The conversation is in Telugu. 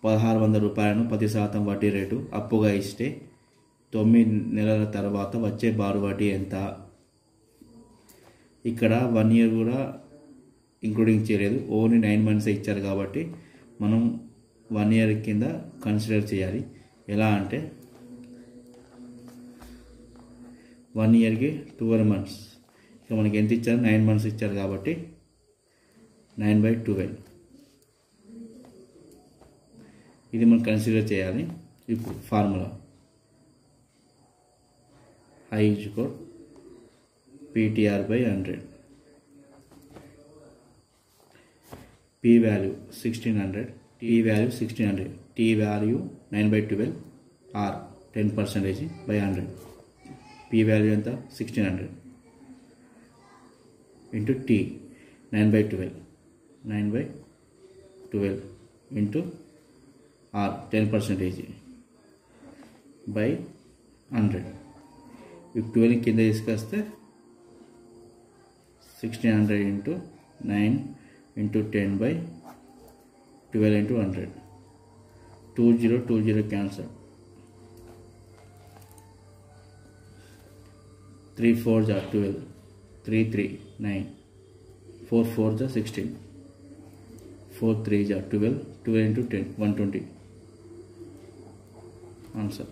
1600 రూపాయలను 10% వడ్డీ రేటు అప్పుగా ఇస్తే 9 నెలల తర్వాత వచ్చే బారు వడ్డీ ఎంత? ఇక్కడ 1 ఇయర్ కూడా ఇంక్లూడింగ్ చేయలేదు, ఓన్లీ 9 మంత్స్ ఇచ్చారు కాబట్టి మనం 1 ఇయర్ కింద కన్సిడర్ చేయాలి. ఎలా అంటే 1 ఇయర్కి 12 మంత్స్, ఇక మనకి ఎంత ఇచ్చారు? 9 మంత్స్ ఇచ్చారు కాబట్టి 9/12 ఇది మనం కన్సిడర్ చేయాలి. ఇప్పుడు formula I = PTR/100. P value 1600, T value 1600, T value 9/12 or 10% by 100. P value ఎంత? 1600 into T 9/12 into R 10% by 100. if 12 కింద తీసుకొస్తే 1600 into 9 into 10/12 into 100. 20 cancel. 3 4s are 12, 3 3 9, 4 4s are 16, 4 3s are 12, 12 into 10 120. Answer.